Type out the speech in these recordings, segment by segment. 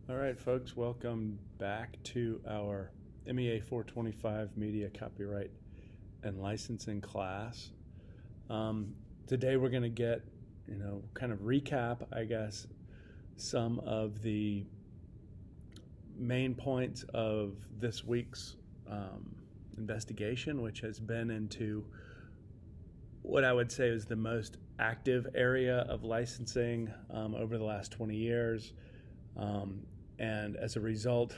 All right, folks, welcome back to our MEA 425 Media Copyright and Licensing class. Today we're going to get, kind of recap, I guess, some of the main points of this week's investigation, which has been into what I would say is the most active area of licensing over the last 20 years. And as a result,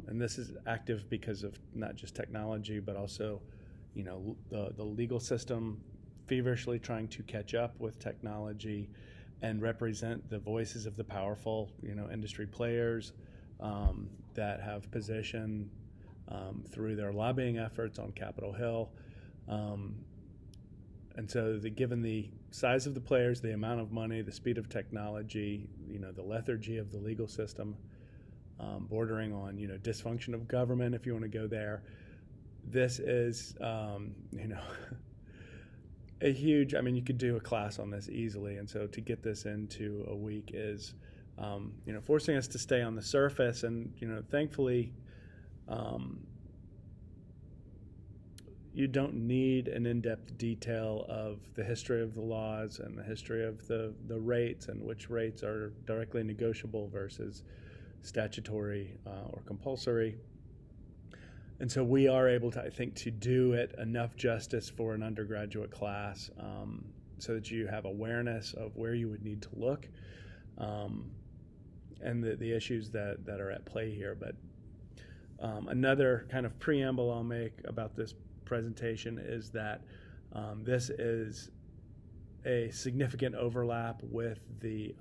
and this is active because of not just technology, but also, the legal system feverishly trying to catch up with technology and represent the voices of the powerful, industry players that have position through their lobbying efforts on Capitol Hill. And so given the size of the players, the amount of money, the speed of technology, the lethargy of the legal system, bordering on, dysfunction of government, if you want to go there, this is, a huge, you could do a class on this easily. And so to get this into a week is, forcing us to stay on the surface. And, thankfully, you don't need an in-depth detail of the history of the laws and the history of the rates and which rates are directly negotiable versus statutory or compulsory. And so we are able to, I think, to do it enough justice for an undergraduate class so that you have awareness of where you would need to look and the issues that are at play here. But another kind of preamble I'll make about this presentation is that this is a significant overlap with the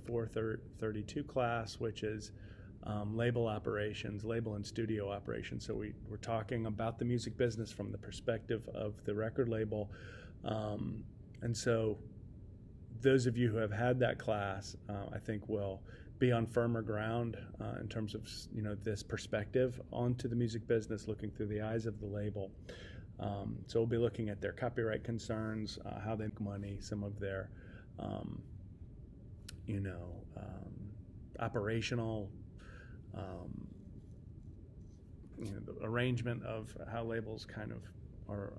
432 class, which is label operations, label and studio operations. So we're talking about the music business from the perspective of the record label. And so those of you who have had that class, I think will be on firmer ground in terms of, this perspective onto the music business, looking through the eyes of the label. So we'll be looking at their copyright concerns, how they make money, some of their, operational, the arrangement of how labels kind of are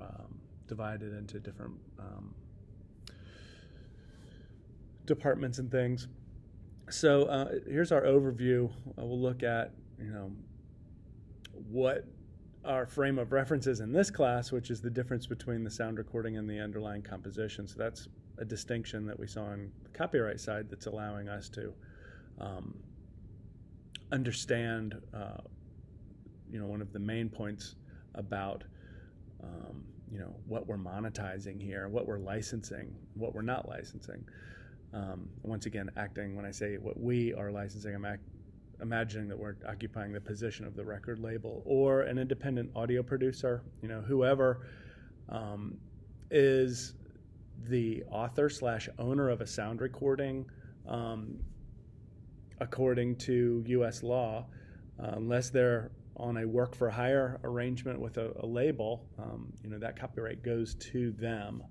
divided into different departments and things. So here's our overview. We'll look at, what our frame of reference is in this class, which is the difference between the sound recording and the underlying composition. So that's a distinction that we saw on the copyright side that's allowing us to understand, one of the main points about, what we're monetizing here, what we're licensing, what we're not licensing. Once again, when I say what we are licensing, I'm imagining that we're occupying the position of the record label or an independent audio producer, whoever is the author / owner of a sound recording, according to U.S. law, unless they're on a work for hire arrangement with a label, that copyright goes to them.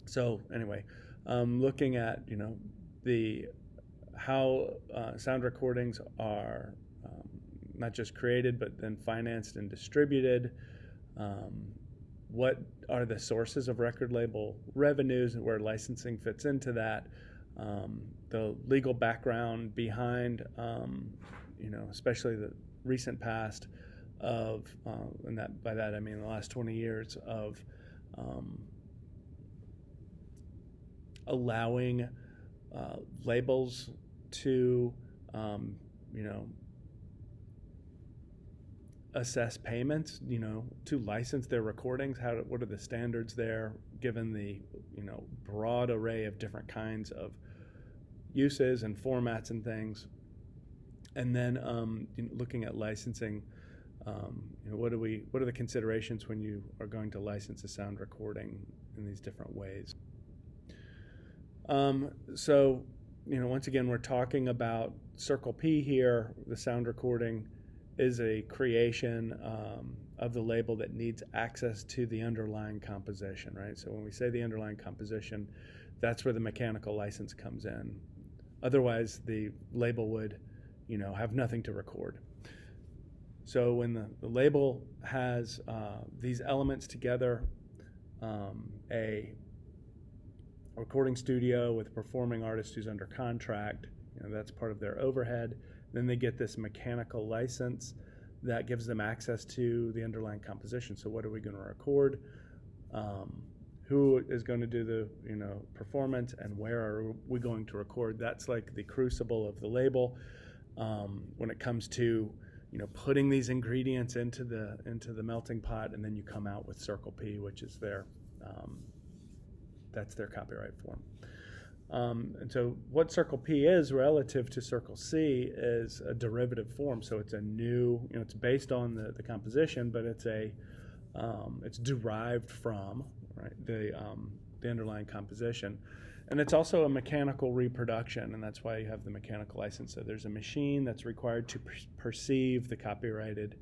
So anyway, looking at, how sound recordings are not just created, but then financed and distributed. What are the sources of record label revenues and where licensing fits into that? The legal background behind, especially the recent past of, and by that I mean the last 20 years of allowing labels to, assess payments, to license their recordings. What are the standards there, given the, broad array of different kinds of uses and formats and things. And then looking at licensing, what are the considerations when you are going to license a sound recording in these different ways? So, once again, we're talking about Circle P here. The sound recording is a creation of the label that needs access to the underlying composition, right? So when we say the underlying composition, that's where the mechanical license comes in. Otherwise, the label would, have nothing to record. So when the label has these elements together, a recording studio with a performing artist who's under contract, that's part of their overhead. Then they get this mechanical license that gives them access to the underlying composition. So what are we going to record? Who is going to do the performance, and where are we going to record? That's like the crucible of the label when it comes to putting these ingredients into the melting pot, and then you come out with Circle P, which is that's their copyright form. And so what Circle P is relative to Circle C is a derivative form. So it's a new, it's based on the composition, but it's derived from the underlying composition. And it's also a mechanical reproduction, and that's why you have the mechanical license. So there's a machine that's required to perceive the copyrighted,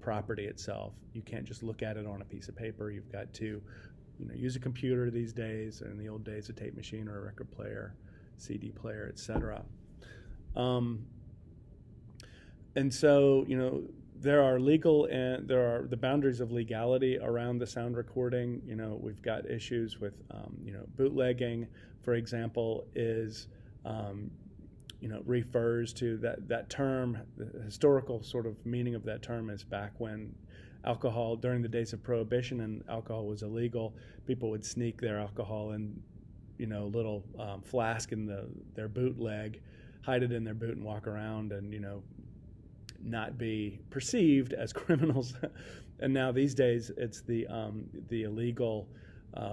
property itself. You can't just look at it on a piece of paper. You've got to, use a computer these days, and in the old days, a tape machine or a record player, CD player, etc. And so, there are legal and there are the boundaries of legality around the sound recording. We've got issues with, bootlegging, for example, is, refers to that term. The historical sort of meaning of that term is back when alcohol, during the days of Prohibition and alcohol was illegal, people would sneak their alcohol in, little flask in their boot leg, hide it in their boot and walk around and, not be perceived as criminals. And now these days it's the illegal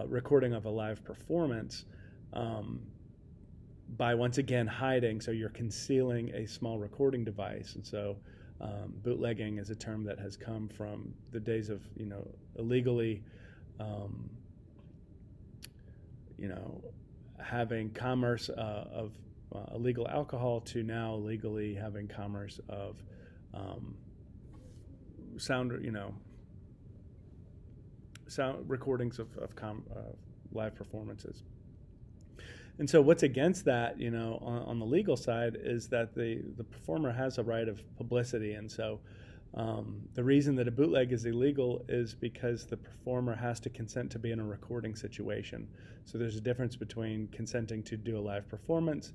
recording of a live performance by once again hiding. So you're concealing a small recording device. And so bootlegging is a term that has come from the days of illegally having commerce of illegal alcohol to now legally having commerce of sound recordings of live performances. And so what's against that, on the legal side, is that the performer has a right of publicity. And so the reason that a bootleg is illegal is because the performer has to consent to be in a recording situation. So there's a difference between consenting to do a live performance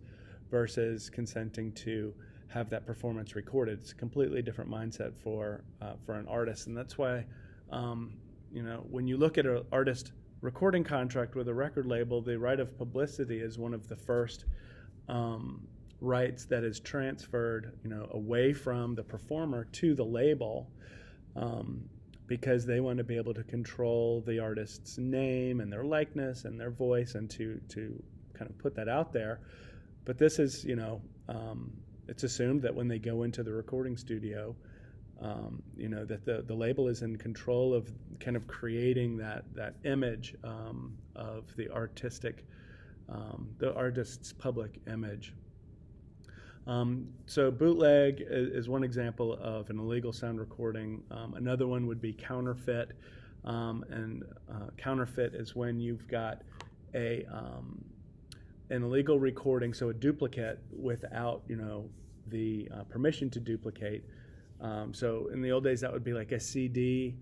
versus consenting to have that performance recorded. It's a completely different mindset for an artist. And that's why, when you look at an artist recording contract with a record label, the right of publicity is one of the first rights that is transferred, away from the performer to the label, because they want to be able to control the artist's name and their likeness and their voice, and to kind of put that out there. But this is, it's assumed that when they go into the recording studio, that the label is in control of kind of creating that image of the artist's public image. So bootleg is one example of an illegal sound recording. Another one would be counterfeit, and counterfeit is when you've got an illegal recording, so a duplicate without the permission to duplicate. So in the old days, that would be like a CD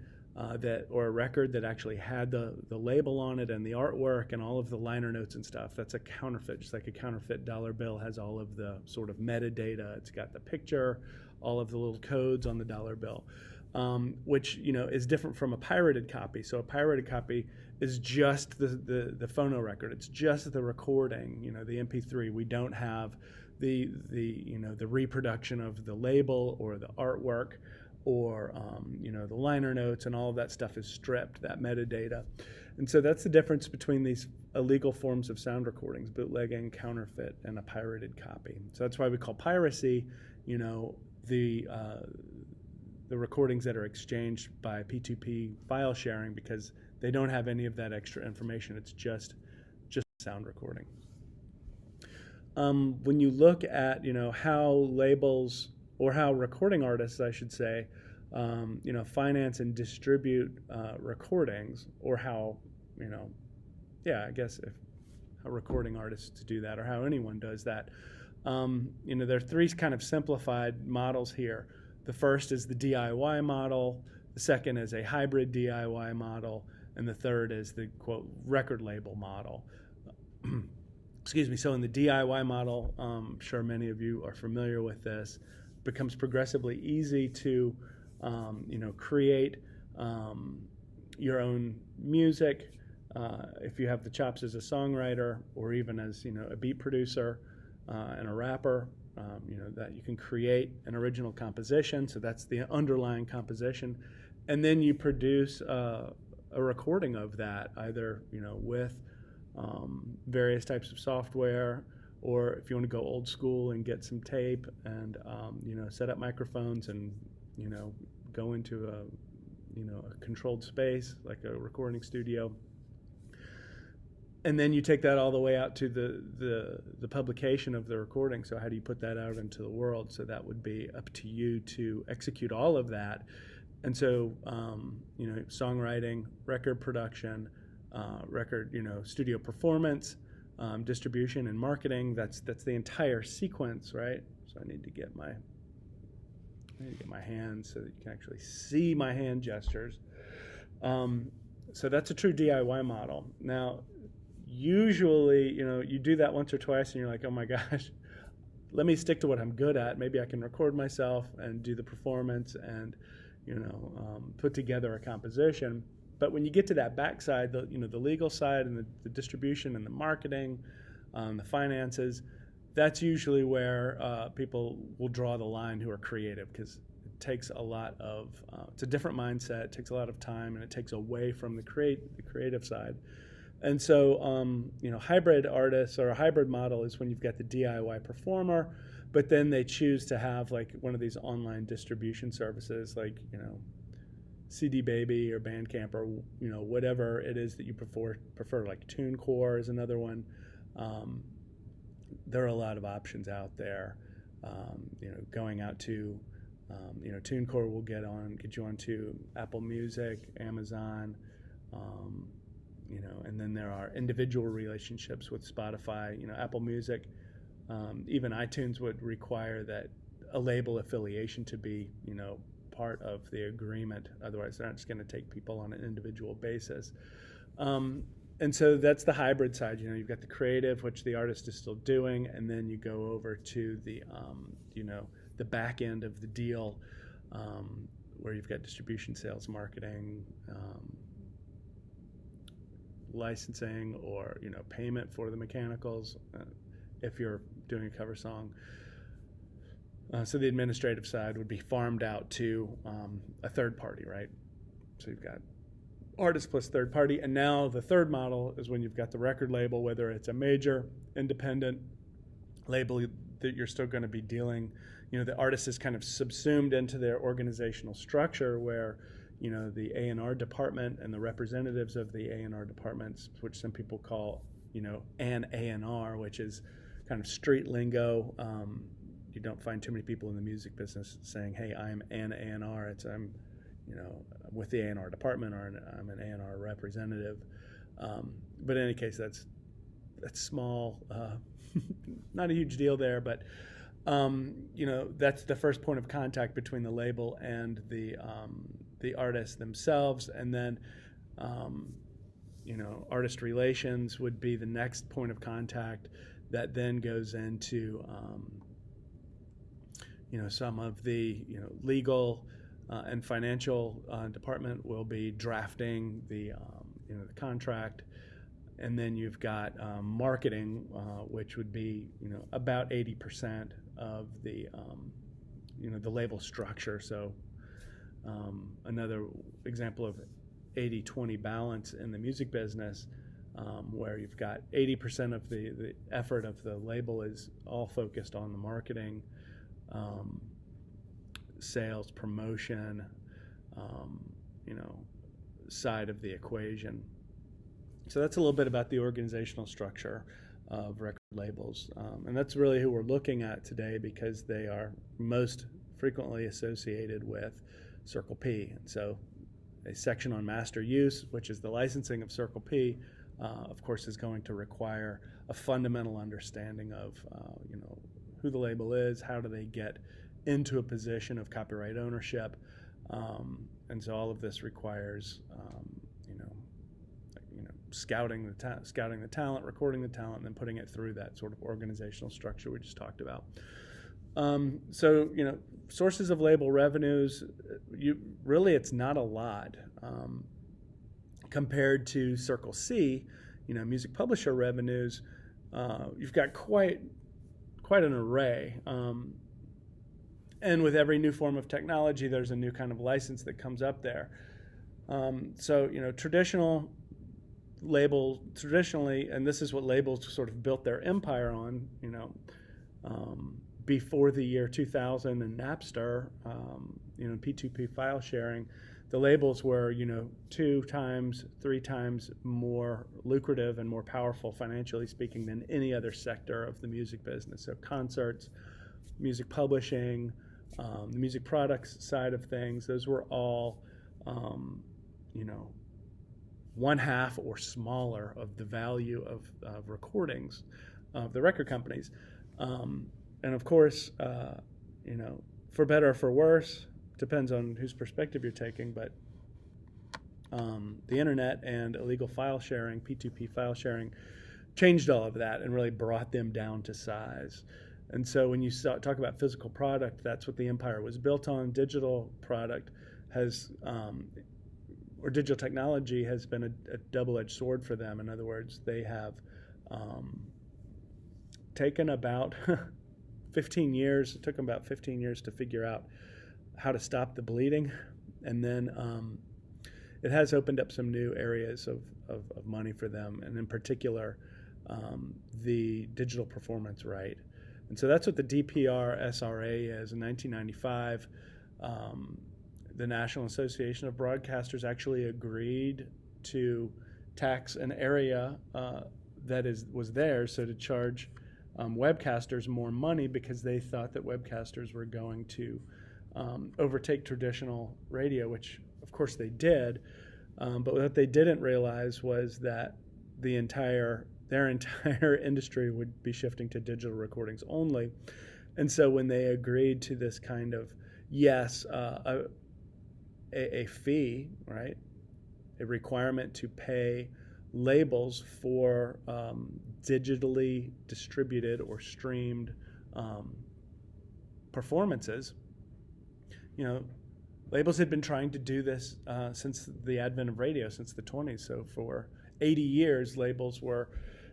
or a record that actually had the label on it and the artwork and all of the liner notes and stuff. That's a counterfeit, just like a counterfeit dollar bill has all of the sort of metadata. It's got the picture, all of the little codes on the dollar bill, which is different from a pirated copy. So a pirated copy is just the phono record. It's just the recording, the MP3. We don't have the reproduction of the label or the artwork or the liner notes, and all of that stuff is stripped, that metadata. And so that's the difference between these illegal forms of sound recordings: bootlegging, counterfeit, and a pirated copy. So that's why we call piracy the recordings that are exchanged by P2P file sharing, because they don't have any of that extra information. It's just sound recording. When you look at how labels, or how recording artists, I should say, finance and distribute recordings, or how a recording artist to do that, or how anyone does that. There are three kind of simplified models here. The first is the DIY model, the second is a hybrid DIY model, and the third is the, quote, record label model. Excuse me. So in the DIY model, I'm sure many of you are familiar with this, it becomes progressively easy to create your own music if you have the chops as a songwriter, or even as a beat producer and a rapper. That you can create an original composition, so that's the underlying composition, and then you produce a recording of that, either with various types of software, or if you want to go old school and get some tape and set up microphones and go into a controlled space like a recording studio. And then you take that all the way out to the publication of the recording. So how do you put that out into the world? So that would be up to you to execute all of that. And so, songwriting, record production, studio performance, distribution, and marketing. That's the entire sequence, right? So I need to get my hands so that you can actually see my hand gestures. So that's a true DIY model. Now, usually, you do that once or twice and you're like, oh my gosh, let me stick to what I'm good at. Maybe I can record myself and do the performance and, put together a composition. But when you get to that backside, the legal side and the distribution and the marketing, the finances, that's usually where people will draw the line who are creative, because it takes a lot of, it's a different mindset, it takes a lot of time, and it takes away from the creative side. And so, hybrid artists, or a hybrid model, is when you've got the DIY performer, but then they choose to have like one of these online distribution services, like, CD Baby or Bandcamp, or, whatever it is that you prefer, like TuneCore is another one. There are a lot of options out there. Going out to, TuneCore will get you onto Apple Music, Amazon, and then there are individual relationships with Spotify, Apple Music. Even iTunes would require that a label affiliation to be, part of the agreement. Otherwise, they're not just going to take people on an individual basis. And so that's the hybrid side. You've got the creative, which the artist is still doing, and then you go over to the, the back end of the deal, where you've got distribution, sales, marketing, licensing, or payment for the mechanicals if you're doing a cover song. So the administrative side would be farmed out to a third party, right? So you've got artist plus third party, and now the third model is when you've got the record label, whether it's a major independent label that you're still going to be dealing. The artist is kind of subsumed into their organizational structure, where the A&R department and the representatives of the A&R departments, which some people call an A&R, which is kind of street lingo. You don't find too many people in the music business saying, "Hey, I'm an A&R." It's I'm with the A&R department, or I'm an A&R representative. But in any case, that's small, not a huge deal there. But that's the first point of contact between the label and the artists themselves, and then artist relations would be the next point of contact that then goes into some of the legal and financial department will be drafting the contract, and then you've got marketing, which would be about 80% of the the label structure. So another example of 80-20 balance in the music business, where you've got 80% of the effort of the label is all focused on the marketing, sales, promotion, side of the equation. So that's a little bit about the organizational structure of record labels. And that's really who we're looking at today, because they are most frequently associated with Circle P. And so a section on master use, which is the licensing of Circle P, of course, is going to require a fundamental understanding of, who the label is, how do they get into a position of copyright ownership, and so all of this requires, scouting the talent, recording the talent, and then putting it through that sort of organizational structure we just talked about. So, sources of label revenues, it's not a lot compared to Circle C, music publisher revenues. You've got quite an array. And with every new form of technology, there's a new kind of license that comes up there. So, traditionally, and this is what labels sort of built their empire on, before the year 2000 and Napster, P2P file sharing, the labels were, 2 times, 3 times more lucrative and more powerful, financially speaking, than any other sector of the music business. So concerts, music publishing, the music products side of things, those were all, 1/2 or smaller of the value of recordings of the record companies. And of course, for better or for worse, depends on whose perspective you're taking, but the internet and illegal file sharing, P2P file sharing, changed all of that and really brought them down to size. And so when you talk about physical product, that's what the empire was built on. Digital product has, or digital technology has been a double-edged sword for them. In other words, they have taken about 15 years, it took them about 15 years to figure out how to stop the bleeding. And then it has opened up some new areas of money for them, and in particular, the digital performance right. And so that's what the DPR SRA is. In 1995, the National Association of Broadcasters actually agreed to tax an area that was theirs, so to charge webcasters more money because they thought that webcasters were going to overtake traditional radio, which of course they did. But what they didn't realize was that their entire industry would be shifting to digital recordings only. And so when they agreed to this kind of, a fee, right, a requirement to pay labels for digitally distributed or streamed performances, labels had been trying to do this since the advent of radio, since the 20s. So for 80 years, labels were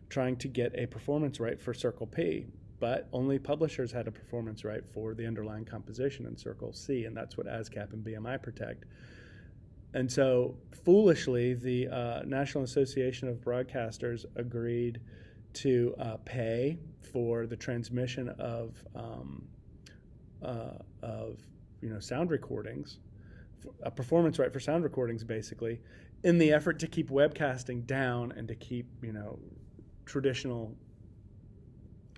trying to get a performance right for Circle P, but only publishers had a performance right for the underlying composition in Circle C, and that's what ASCAP and BMI protect. And so, foolishly, the National Association of Broadcasters agreed to pay for the transmission of sound recordings, a performance right for sound recordings, basically, in the effort to keep webcasting down and to keep, traditional,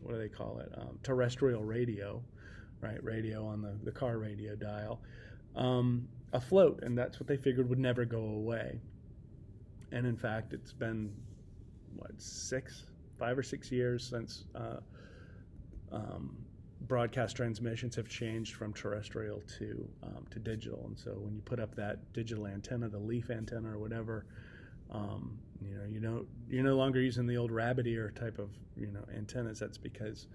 what do they call it, terrestrial radio, right, radio on the car radio dial, afloat, and that's what they figured would never go away. And in fact, it's been, 5 or 6 years since broadcast transmissions have changed from terrestrial to digital. And so when you put up that digital antenna, the leaf antenna or whatever, you're no longer using the old rabbit ear type of antennas. That's because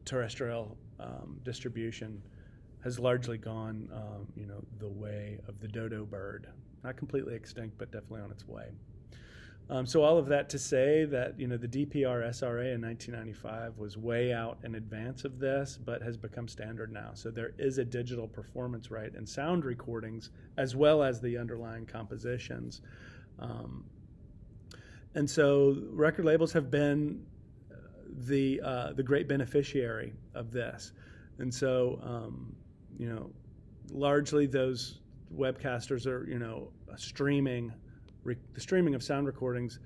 terrestrial distribution has largely gone the way of the dodo bird. Not completely extinct, but definitely on its way. So all of that to say that the DPR SRA in 1995 was way out in advance of this, but has become standard now. So there is a digital performance right in sound recordings as well as the underlying compositions. And so record labels have been the great beneficiary of this. And so largely those webcasters are the streaming of sound recordings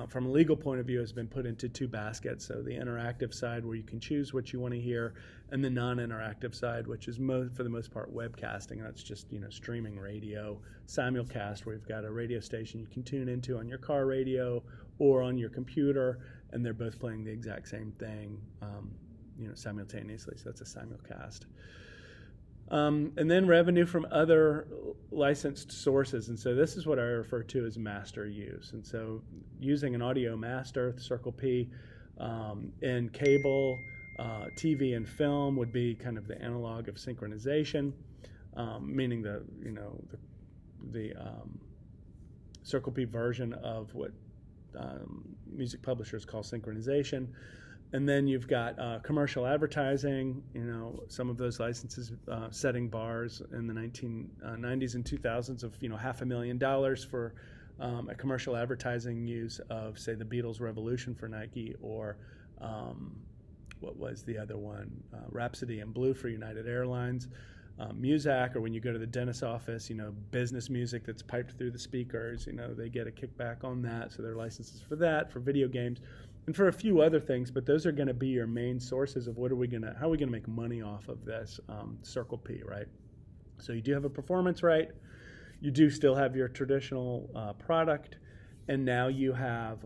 from a legal point of view, has been put into two baskets. So the interactive side, where you can choose what you want to hear, and the non-interactive side, which is for the most part webcasting. That's just streaming radio, simulcast, where you've got a radio station you can tune into on your car radio or on your computer, and they're both playing the exact same thing, simultaneously. So that's a simulcast. And then revenue from other licensed sources. And so this is what I refer to as master use. And so using an audio master, Circle P, in cable, TV, and film would be kind of the analog of synchronization, meaning the Circle P version of what music publishers call synchronization. And then you've got commercial advertising, some of those licenses setting bars in the 1990s and 2000s of, $500,000 for a commercial advertising use of, say, the Beatles' Revolution for Nike, or what was the other one, Rhapsody in Blue for United Airlines. Muzak, or when you go to the dentist's office, business music that's piped through the speakers, they get a kickback on that. So there are licenses for that, for video games, and for a few other things, but those are going to be your main sources of how are we going to make money off of this Circle P, right? So you do have a performance right, you do still have your traditional product, and now you have,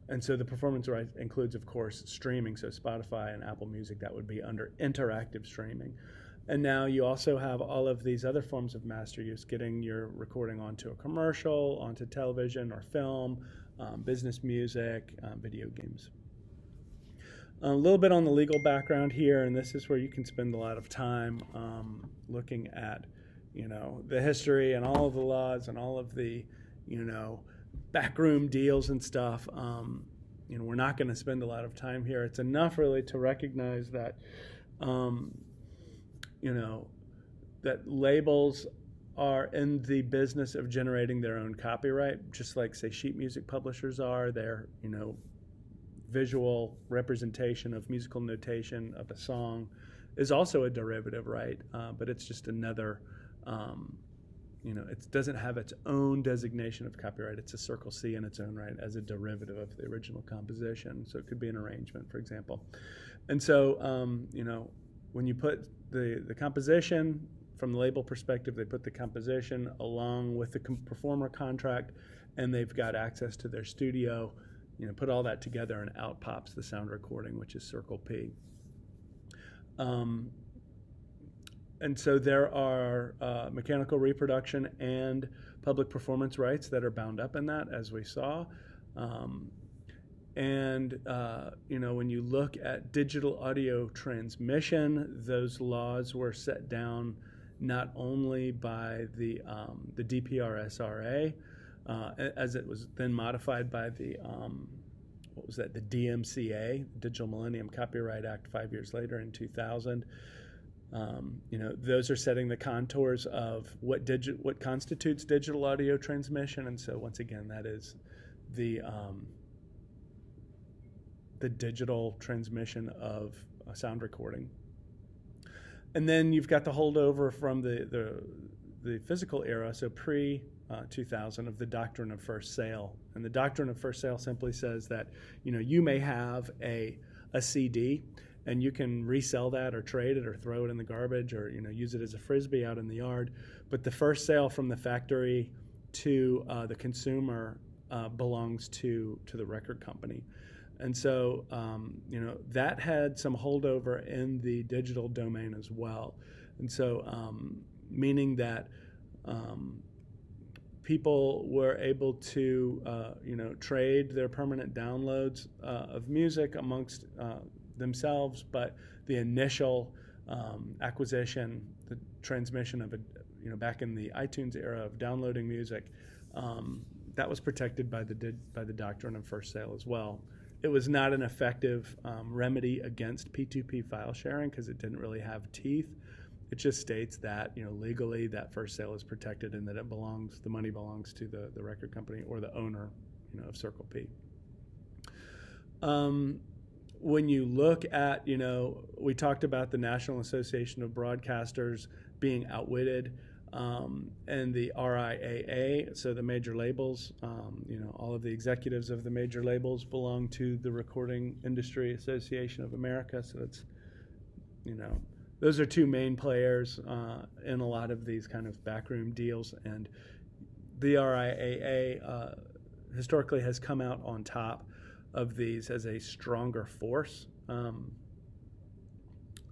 and so the performance right includes, of course, streaming, so Spotify and Apple Music, that would be under interactive streaming. And now you also have all of these other forms of master use, getting your recording onto a commercial, onto television or film, business music, video games. A little bit on the legal background here, and this is where you can spend a lot of time looking at, the history and all of the laws and all of the, backroom deals and stuff. We're not going to spend a lot of time here. It's enough really to recognize that, that labels are in the business of generating their own copyright, just like, say, sheet music publishers are. Their, visual representation of musical notation of a song is also a derivative right, but it's just another, it doesn't have its own designation of copyright. It's a Circle C in its own right as a derivative of the original composition. So it could be an arrangement, for example. And so, when you put the composition, from the label perspective, they put the composition along with the performer contract, and they've got access to their studio, put all that together, and out pops the sound recording, which is Circle P. And so there are mechanical reproduction and public performance rights that are bound up in that, as we saw. When you look at digital audio transmission, those laws were set down not only by the DPRSRA, as it was then modified by the the DMCA, Digital Millennium Copyright Act, 5 years later in 2000. Those are setting the contours of what constitutes digital audio transmission, and so once again, that is the digital transmission of a sound recording. And then you've got the holdover from the physical era, so pre-2000, of the doctrine of first sale. And the doctrine of first sale simply says that, you may have a CD, and you can resell that or trade it or throw it in the garbage or, use it as a Frisbee out in the yard. But the first sale from the factory to the consumer belongs to the record company. And so, that had some holdover in the digital domain as well. And so, meaning that people were able to, trade their permanent downloads of music amongst themselves, but the initial acquisition, the transmission of it, back in the iTunes era of downloading music, that was protected by the doctrine of first sale as well. It was not an effective remedy against P2P file sharing because it didn't really have teeth. It just states that, legally that first sale is protected and that the money belongs to the record company or the owner, of Circle P. When you look at, we talked about the National Association of Broadcasters being outwitted and the RIAA, so the major labels, all of the executives of the major labels belong to the Recording Industry Association of America. So it's, those are two main players in a lot of these kind of backroom deals. And the RIAA historically has come out on top of these as a stronger force,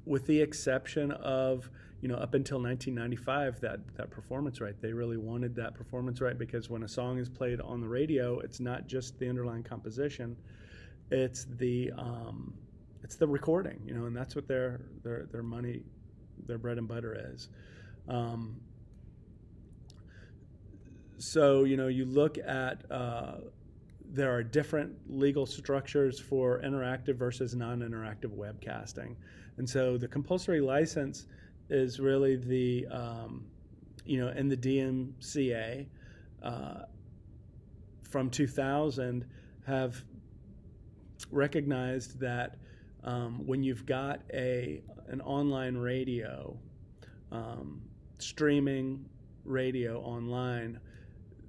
with the exception of, up until 1995, that performance right. They really wanted that performance right, because when a song is played on the radio, it's not just the underlying composition, it's the recording, and that's what their money, their bread and butter is. So, you look at, there are different legal structures for interactive versus non-interactive webcasting. And so the compulsory license is really the, in the DMCA from 2000 have recognized that when you've got an online radio, streaming radio online,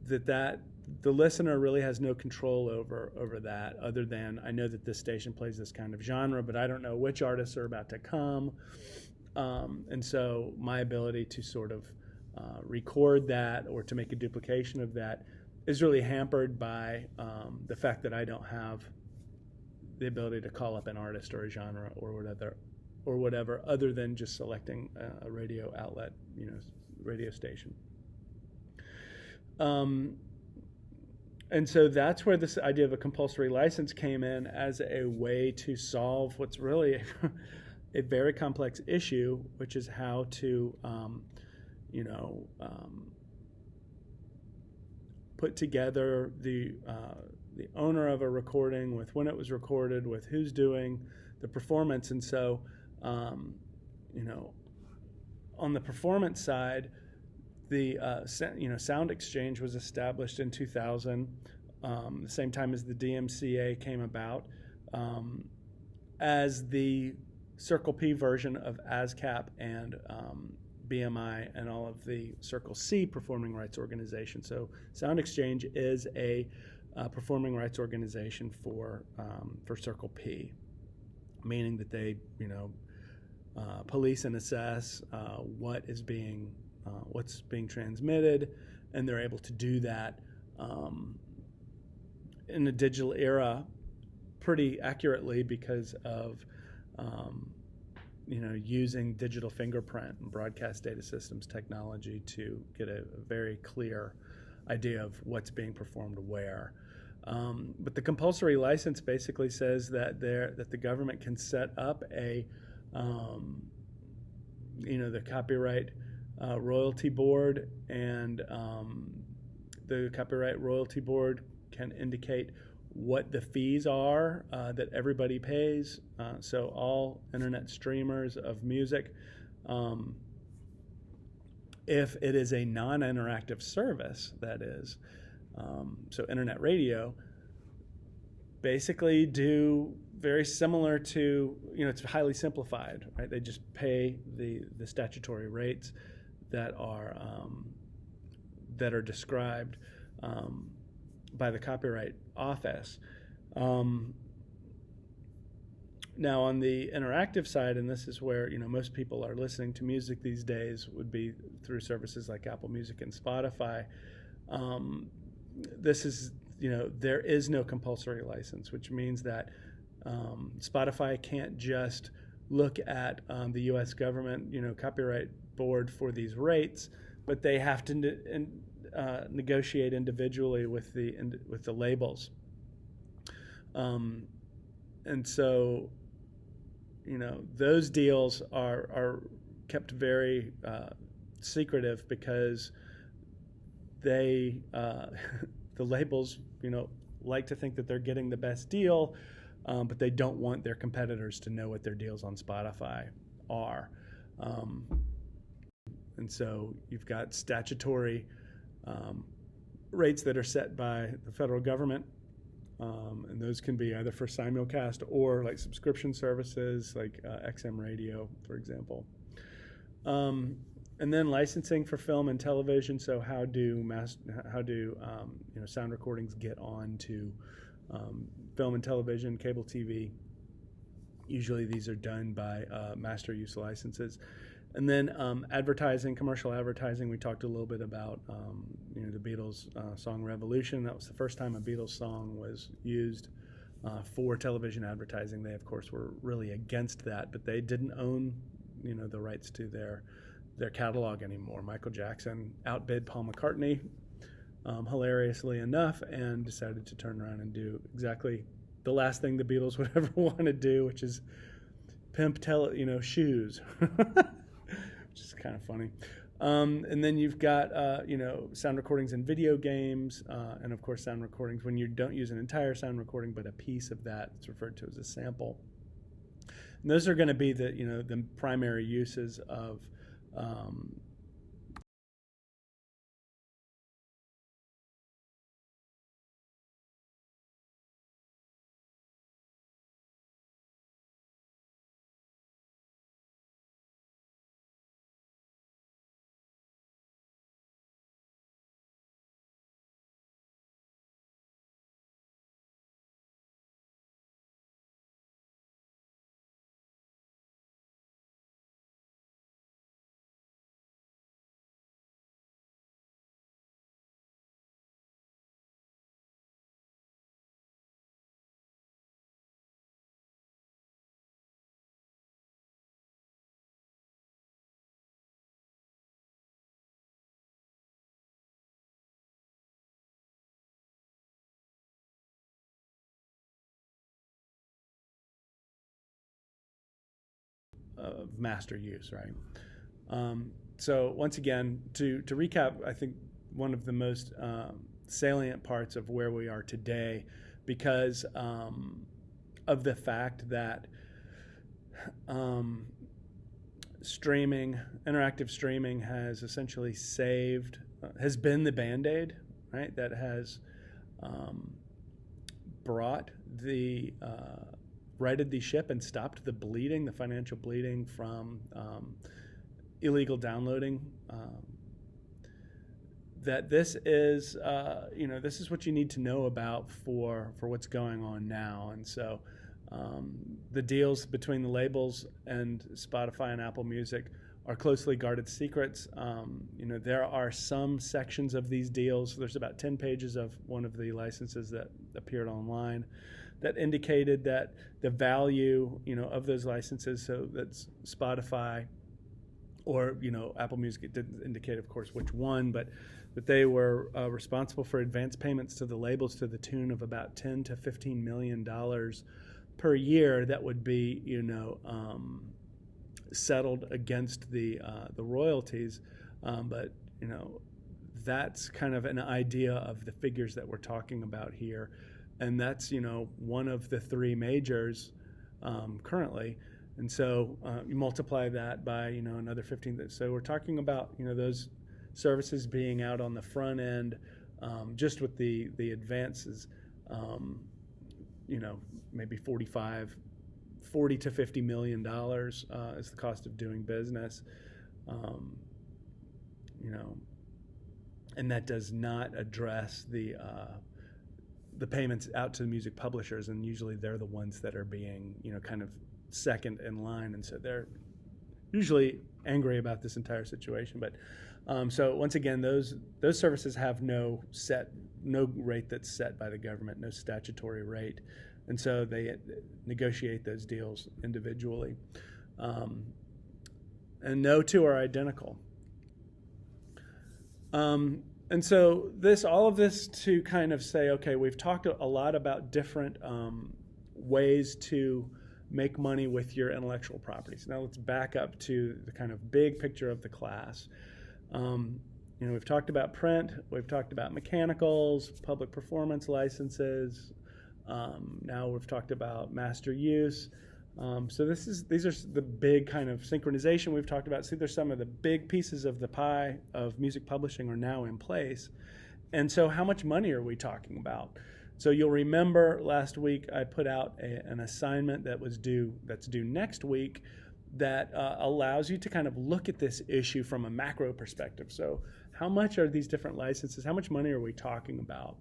that the listener really has no control over that, other than, I know that this station plays this kind of genre, but I don't know which artists are about to come. And so my ability to sort of record that or to make a duplication of that is really hampered by the fact that I don't have the ability to call up an artist or a genre or whatever, other than just selecting a radio outlet, radio station. And so that's where this idea of a compulsory license came in, as a way to solve what's really a very complex issue, which is how to, put together the owner of a recording with when it was recorded, with who's doing the performance. And so, on the performance side, the Sound Exchange was established in 2000, the same time as the DMCA came about, as the Circle P version of ASCAP and BMI and all of the Circle C performing rights organizations. So Sound Exchange is a performing rights organization for Circle P, meaning that they police and assess what's being transmitted, and they're able to do that in the digital era pretty accurately because of using digital fingerprint and broadcast data systems technology to get a very clear idea of what's being performed where. But the compulsory license basically says that the government can set up the copyright royalty board, and the copyright royalty board can indicate what the fees are that everybody pays. So all internet streamers of music, if it is a non-interactive service, that is, so internet radio, basically do very similar to, it's highly simplified, right? They just pay the statutory rates that are described by the Copyright Office. Now, on the interactive side, and this is where most people are listening to music these days, would be through services like Apple Music and Spotify. This is there is no compulsory license, which means that Spotify can't just look at the U.S. government copyright board for these rates, but they have to negotiate individually with the labels. And so those deals are kept very secretive, because they the labels like to think that they're getting the best deal, but they don't want their competitors to know what their deals on Spotify are. And so you've got statutory rates that are set by the federal government, and those can be either for simulcast or like subscription services like XM Radio, for example. And then licensing for film and television. So how do sound recordings get on to film and television, cable TV? Usually these are done by master use licenses. And then advertising, commercial advertising. We talked a little bit about the Beatles song "Revolution." That was the first time a Beatles song was used for television advertising. They, of course, were really against that, but they didn't own the rights to their catalog anymore. Michael Jackson outbid Paul McCartney, hilariously enough, and decided to turn around and do exactly the last thing the Beatles would ever want to do, which is pimp shoes, which is kind of funny. And then you've got sound recordings in video games, and of course sound recordings when you don't use an entire sound recording but a piece of that. It's referred to as a sample. And those are going to be the primary uses of master use, right? So once again, to recap, I think one of the most salient parts of where we are today, because of the fact that interactive streaming has essentially has been the Band-Aid, right? That has righted the ship and stopped the bleeding, the financial bleeding from illegal downloading. That this is what you need to know about for what's going on now. And so the deals between the labels and Spotify and Apple Music are closely guarded secrets. There are some sections of these deals. There's about 10 pages of one of the licenses that appeared online that indicated that the value, of those licenses, so that's Spotify or, Apple Music, it didn't indicate, of course, which one, but that they were responsible for advance payments to the labels to the tune of about $10 to $15 million per year that would be, settled against the royalties. But, that's kind of an idea of the figures that we're talking about here. And that's, one of the three majors currently. And so you multiply that by, another 15. So we're talking about, those services being out on the front end, just with the advances, maybe $40 to $50 million is the cost of doing business. And that does not address the payments out to the music publishers, and usually they're the ones that are being, kind of second in line, and so they're usually angry about this entire situation. But so once again, those services have no rate that's set by the government, no statutory rate, and so they negotiate those deals individually, and no two are identical. And so all of this to kind of say, okay, we've talked a lot about different ways to make money with your intellectual properties. Now let's back up to the kind of big picture of the class. We've talked about print, we've talked about mechanicals, public performance licenses. Now we've talked about master use. So these are the big kind of synchronization we've talked about. See, there's some of the big pieces of the pie of music publishing are now in place. And so how much money are we talking about? So you'll remember last week I put out an assignment that's due next week that allows you to kind of look at this issue from a macro perspective. So how much are these different licenses? How much money are we talking about?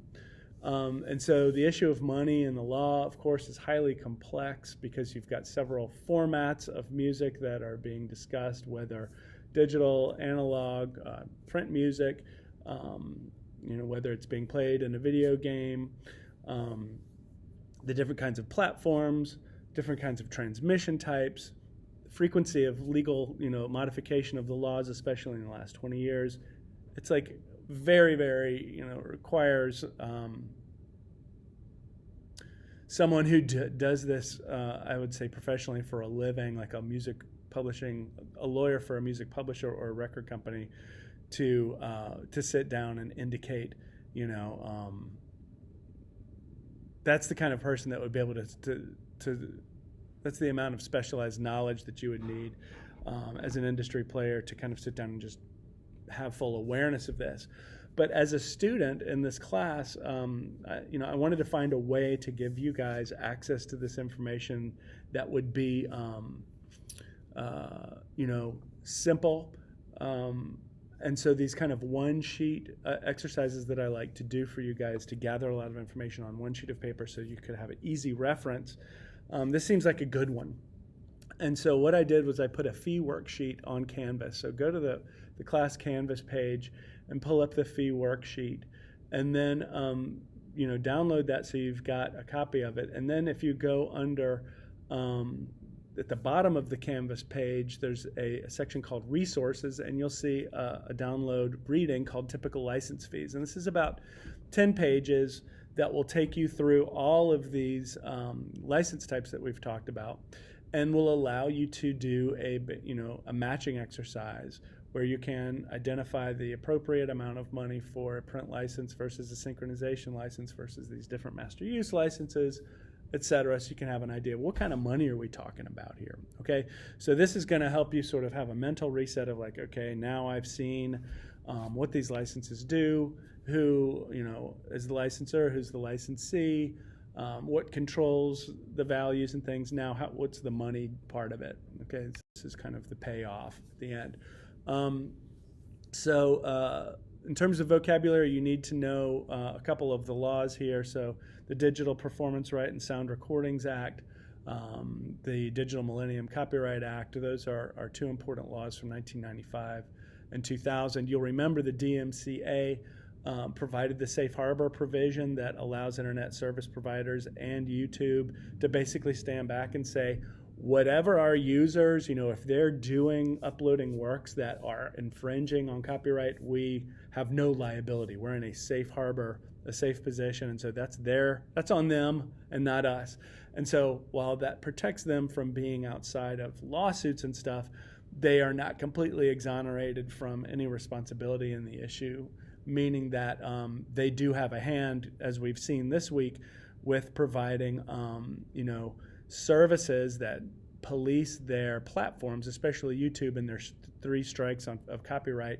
And so the issue of money in the law, of course, is highly complex because you've got several formats of music that are being discussed, whether digital, analog, print music, whether it's being played in a video game, the different kinds of platforms, different kinds of transmission types, frequency of legal, modification of the laws, especially in the last 20 years. It's like very, very, requires someone who does this, I would say professionally for a living, like a music publishing, a lawyer for a music publisher or a record company, to sit down and indicate, that's the kind of person that would be able to that's the amount of specialized knowledge that you would need as an industry player to kind of sit down and just have full awareness of this. But as a student in this class, I wanted to find a way to give you guys access to this information that would be, simple. And so these kind of one-sheet exercises that I like to do for you guys to gather a lot of information on one sheet of paper so you could have an easy reference. This seems like a good one. And so what I did was I put a fee worksheet on Canvas. So go to the class Canvas page and pull up the fee worksheet. And then, download that so you've got a copy of it. And then if you go under, at the bottom of the Canvas page, there's a section called Resources, and you'll see a download reading called Typical License Fees. And this is about 10 pages that will take you through all of these license types that we've talked about, and will allow you to do a matching exercise where you can identify the appropriate amount of money for a print license versus a synchronization license versus these different master use licenses, etc. So you can have an idea, what kind of money are we talking about here? Okay, so this is going to help you sort of have a mental reset of like, okay, now I've seen what these licenses do, who is the licensor, who's the licensee, what controls the values and things. Now, what's the money part of it? Okay, this is kind of the payoff at the end. In terms of vocabulary, you need to know a couple of the laws here. So the Digital Performance Right and Sound Recordings Act, the Digital Millennium Copyright Act. Those are two important laws from 1995 and 2000. You'll remember the DMCA provided the safe harbor provision that allows internet service providers and YouTube to basically stand back and say, whatever our users, if they're uploading works that are infringing on copyright, we have no liability. We're in a safe harbor, a safe position, and so that's on them and not us. And so while that protects them from being outside of lawsuits and stuff, they are not completely exonerated from any responsibility in the issue, meaning that they do have a hand, as we've seen this week, with providing services that police their platforms, especially YouTube, and there's 3 strikes of copyright,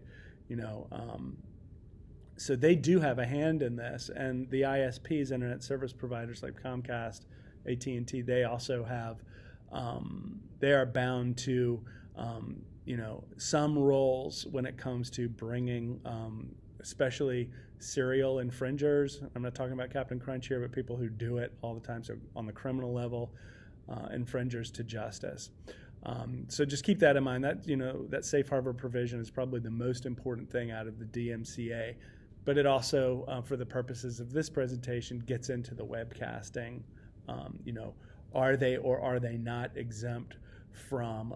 so they do have a hand in this. And the ISPs, internet service providers like Comcast, AT&T, they also have, they are bound to, some roles when it comes to bringing, especially serial infringers. I'm not talking about Captain Crunch here, but people who do it all the time, so on the criminal level, infringers to justice. So just keep that in mind. That that safe harbor provision is probably the most important thing out of the DMCA, but it also, for the purposes of this presentation, gets into the webcasting. Are they or are they not exempt from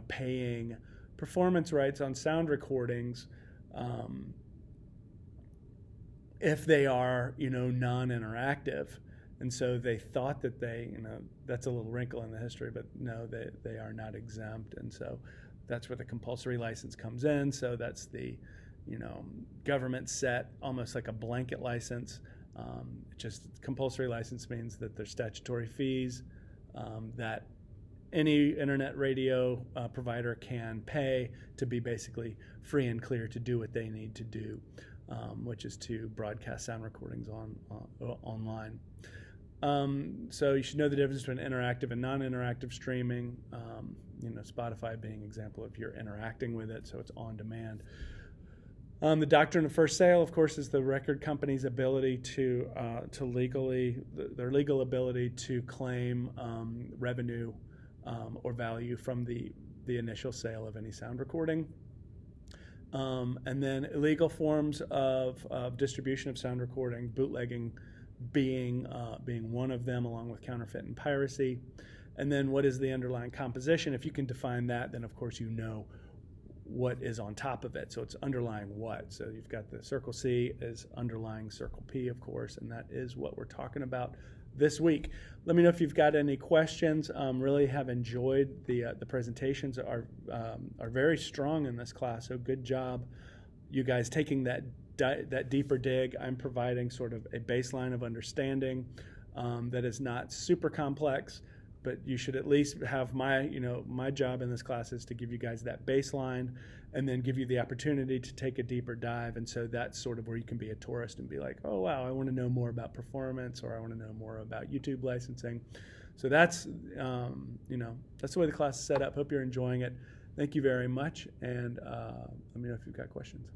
paying performance rights on sound recordings if they are non-interactive? And so they thought that that's a little wrinkle in the history, but no, they are not exempt. And so that's where the compulsory license comes in. So that's the, government set almost like a blanket license. Just compulsory license means that there's statutory fees that any internet radio provider can pay to be basically free and clear to do what they need to do, which is to broadcast sound recordings online. So you should know the difference between interactive and non-interactive streaming. Spotify being an example of you're interacting with it, so it's on demand. The doctrine of first sale, of course, is the record company's ability to legally, their legal ability to claim revenue or value from the initial sale of any sound recording. And then illegal forms of distribution of sound recording, bootlegging being one of them, along with counterfeit and piracy. And then what is the underlying composition? If you can define that, then of course you know what is on top of it. So it's underlying what? So you've got the circle C is underlying circle P, of course, and that is what we're talking about this week. Let me know if you've got any questions. Really have enjoyed the presentations are very strong in this class. So good job, you guys, taking that deeper dig. I'm providing sort of a baseline of understanding that is not super complex, but you should at least have my job in this class is to give you guys that baseline and then give you the opportunity to take a deeper dive. And so that's sort of where you can be a tourist and be like, oh, wow, I want to know more about performance, or I want to know more about YouTube licensing. So that's, that's the way the class is set up. Hope you're enjoying it. Thank you very much. And let me know if you've got questions.